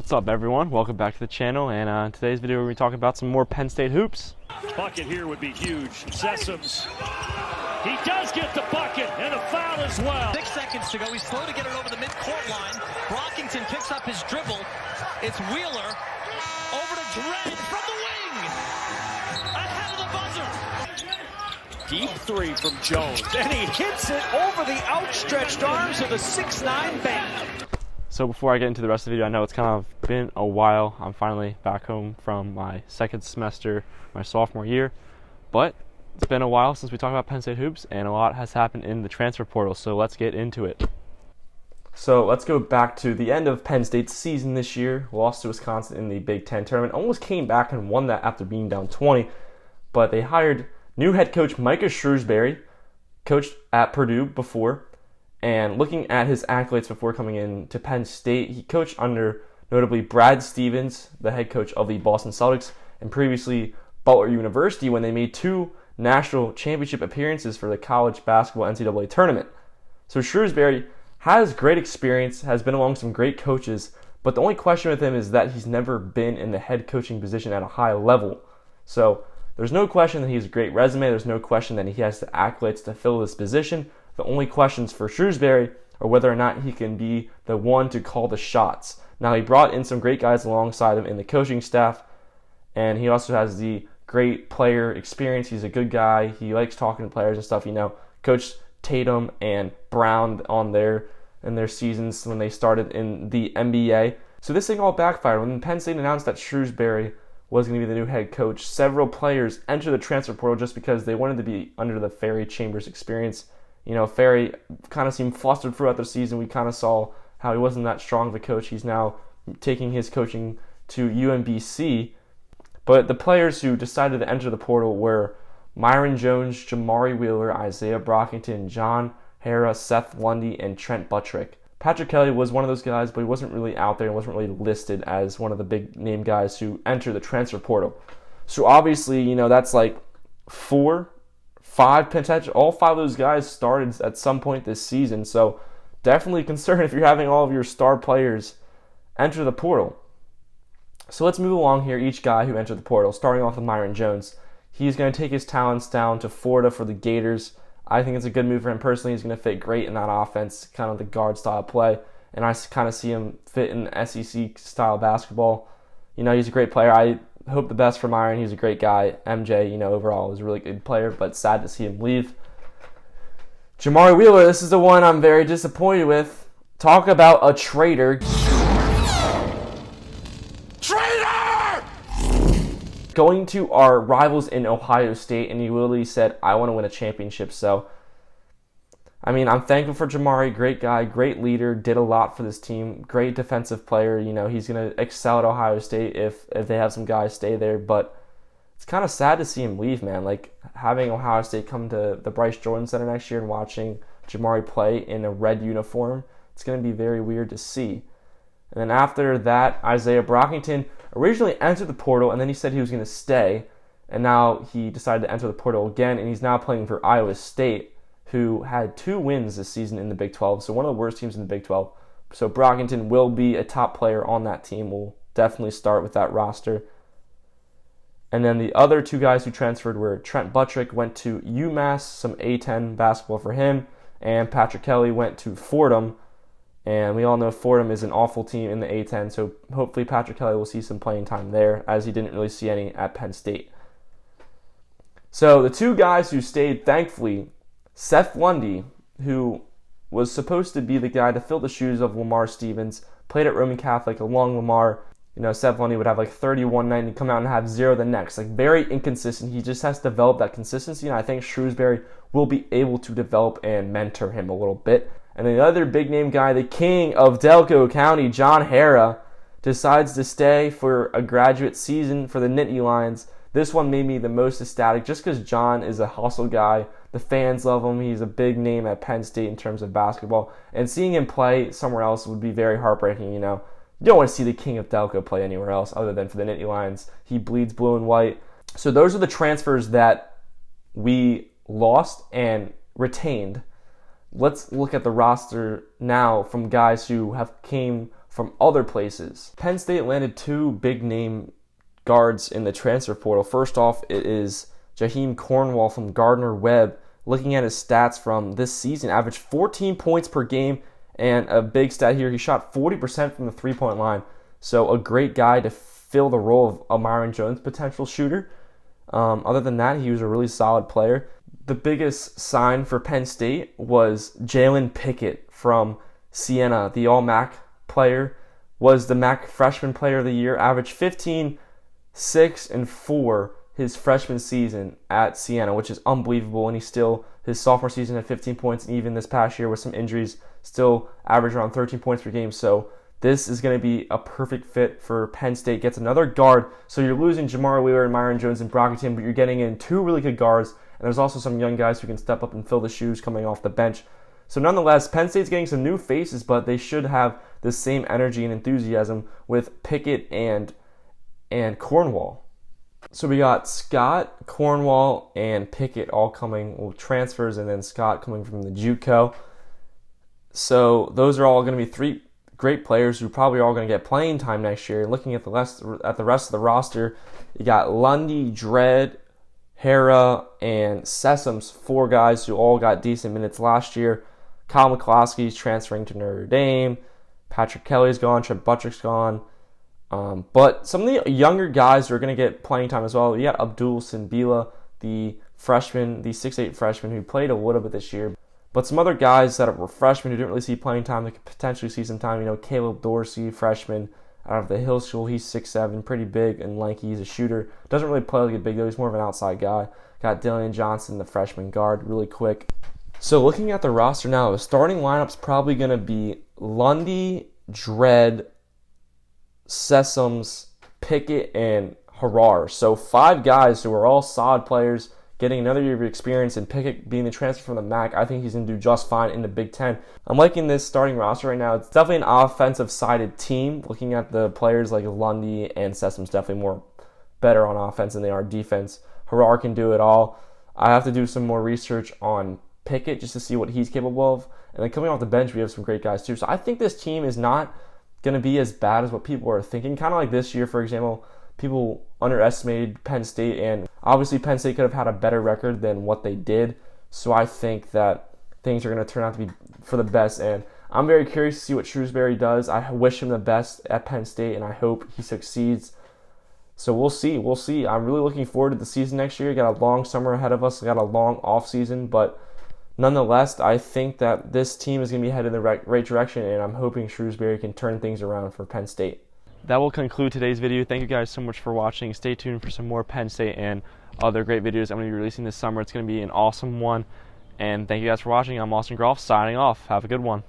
What's up, everyone? Welcome back to the channel, and in today's video we're going to be talking about some more Penn State hoops. Bucket here would be huge. Sessoms. He does get the bucket and a foul as well. 6 seconds to go. He's slow to get it over the midcourt line. Brockington picks up his dribble. It's Wheeler over to Dredd from the wing. Ahead of the buzzer. Deep three from Jones. And he hits it over the outstretched arms of the 6'9" band. So before I get into the rest of the video, I know it's kind of been a while. I'm finally back home from my second semester, my sophomore year. But it's been a while since we talked about Penn State hoops, and a lot has happened in the transfer portal, so let's get into it. So let's go back to the end of Penn State's season this year. Lost to Wisconsin in the Big Ten tournament. Almost came back and won that after being down 20. But they hired new head coach Micah Shrewsbury, coached at Purdue before. And looking at his accolades before coming in to Penn State, he coached under notably Brad Stevens, the head coach of the Boston Celtics, and previously Butler University when they made 2 national championship appearances for the college basketball NCAA tournament. So Shrewsbury has great experience, has been along some great coaches, but the only question with him is that he's never been in the head coaching position at a high level. So there's no question that he has a great resume. There's no question that he has the accolades to fill this position. The only questions for Shrewsbury are whether or not he can be the one to call the shots. Now, he brought in some great guys alongside him in the coaching staff, and he also has the great player experience. He's a good guy. He likes talking to players and stuff. Coached Tatum and Brown in their seasons when they started in the NBA. So this thing all backfired. When Penn State announced that Shrewsbury was going to be the new head coach, several players entered the transfer portal just because they wanted to be under the Ferry Chambers experience. Ferry kind of seemed flustered throughout the season. We kind of saw how he wasn't that strong of a coach. He's now taking his coaching to UMBC. But the players who decided to enter the portal were Myron Jones, Jamari Wheeler, Isaiah Brockington, John Hara, Seth Lundy, and Trent Buttrick. Patrick Kelly was one of those guys, but he wasn't really out there and wasn't really listed as one of the big name guys who entered the transfer portal. So obviously, that's like 5 potential. All 5 of those guys started at some point this season, so definitely concerned if you're having all of your star players enter the portal. So let's move along here. Each guy who entered the portal, starting off with Myron Jones. He's going to take his talents down to Florida for the Gators. I think it's a good move for him personally. He's going to fit great in that offense, kind of the guard style play, and I kind of see him fit in SEC style basketball. He's a great player. I hope the best for Myron. He's a great guy. MJ, overall is a really good player, but sad to see him leave. Jamari Wheeler, this is the one I'm very disappointed with. Talk about a traitor. Traitor! Going to our rivals in Ohio State, and he literally said, I want to win a championship. So, I'm thankful for Jamari. Great guy, great leader, did a lot for this team. Great defensive player. He's going to excel at Ohio State if they have some guys stay there. But it's kind of sad to see him leave, man. Like, having Ohio State come to the Bryce Jordan Center next year and watching Jamari play in a red uniform, it's going to be very weird to see. And then after that, Isaiah Brockington originally entered the portal, and then he said he was going to stay. And now he decided to enter the portal again, and he's now playing for Iowa State, who had 2 wins this season in the Big 12, so one of the worst teams in the Big 12. So Brockington will be a top player on that team. Will definitely start with that roster. And then the other 2 guys who transferred were Trent Buttrick went to UMass, some A-10 basketball for him, and Patrick Kelly went to Fordham. And we all know Fordham is an awful team in the A-10, so hopefully Patrick Kelly will see some playing time there, as he didn't really see any at Penn State. So the 2 guys who stayed, thankfully, Seth Lundy, who was supposed to be the guy to fill the shoes of Lamar Stevens, played at Roman Catholic along Lamar. Seth Lundy would have like 30 one night and come out and have 0 the next. Like, very inconsistent. He just has to develop that consistency, and I think Shrewsbury will be able to develop and mentor him a little bit. And then the other big-name guy, the king of Delco County, John Hara, decides to stay for a graduate season for the Nittany Lions. This one made me the most ecstatic just because John is a hustle guy. The fans love him. He's a big name at Penn State in terms of basketball. And seeing him play somewhere else would be very heartbreaking, You don't want to see the king of Delco play anywhere else other than for the Nittany Lions. He bleeds blue and white. So those are the transfers that we lost and retained. Let's look at the roster now from guys who have came from other places. Penn State landed 2 big-name guards in the transfer portal. First off, it is Jahim Cornwall from Gardner-Webb. Looking at his stats from this season, averaged 14 points per game, and a big stat here, he shot 40% from the three-point line. So a great guy to fill the role of a Myron Jones potential shooter. Other than that, he was a really solid player. The biggest sign for Penn State was Jalen Pickett from Siena, the All-MAC player, was the MAC Freshman Player of the Year, averaged 15, 6, and 4 his freshman season at Siena, which is unbelievable, and he still, his sophomore season had 15 points, and even this past year with some injuries, still averaged around 13 points per game. So this is going to be a perfect fit for Penn State. Gets another guard, so you're losing Jamari Wheeler and Myron Jones and Brockington, but you're getting in 2 really good guards, and there's also some young guys who can step up and fill the shoes coming off the bench. So nonetheless, Penn State's getting some new faces, but they should have the same energy and enthusiasm with Pickett and Cornwall. So we got Scott, Cornwall, and Pickett all coming with transfers, and then Scott coming from the JUCO. So those are all going to be 3 great players who probably are all going to get playing time next year. Looking at the rest of the roster, you got Lundy, Dredd, Hara, and Sessoms, 4 guys who all got decent minutes last year. Kyle McCloskey's transferring to Notre Dame. Patrick Kelly's gone. Trent Buttrick's gone. But some of the younger guys are going to get playing time as well. You got Abdul Sinbila, the freshman, the 6'8 freshman who played a little bit this year. But some other guys that were freshmen who didn't really see playing time, they could potentially see some time. You know, Caleb Dorsey, freshman out of the Hill School. He's 6'7", pretty big and lanky. He's a shooter. Doesn't really play like a big, though. He's more of an outside guy. Got Dylan Johnson, the freshman guard, really quick. So looking at the roster now, the starting lineup's probably going to be Lundy, Dredd, Sessoms, Pickett, and Harar. So 5 guys who are all solid players, getting another year of experience, and Pickett being the transfer from the MAC, I think he's going to do just fine in the Big Ten. I'm liking this starting roster right now. It's definitely an offensive-sided team. Looking at the players like Lundy and Sessoms, definitely more better on offense than they are defense. Harar can do it all. I have to do some more research on Pickett just to see what he's capable of. And then coming off the bench, we have some great guys too. So I think this team is not going to be as bad as what people are thinking. Kind of like this year, for example, people underestimated Penn State, and obviously Penn State could have had a better record than what they did. So I think that things are going to turn out to be for the best, and I'm very curious to see what Shrewsbury does. I wish him the best at Penn State, and I hope he succeeds. So we'll see. I'm really looking forward to the season next year. We got a long summer ahead of us. We got a long off season, but nonetheless, I think that this team is going to be headed in the right direction, and I'm hoping Shrewsbury can turn things around for Penn State. That will conclude today's video. Thank you guys so much for watching. Stay tuned for some more Penn State and other great videos I'm going to be releasing this summer. It's going to be an awesome one. And thank you guys for watching. I'm Austin Groff signing off. Have a good one.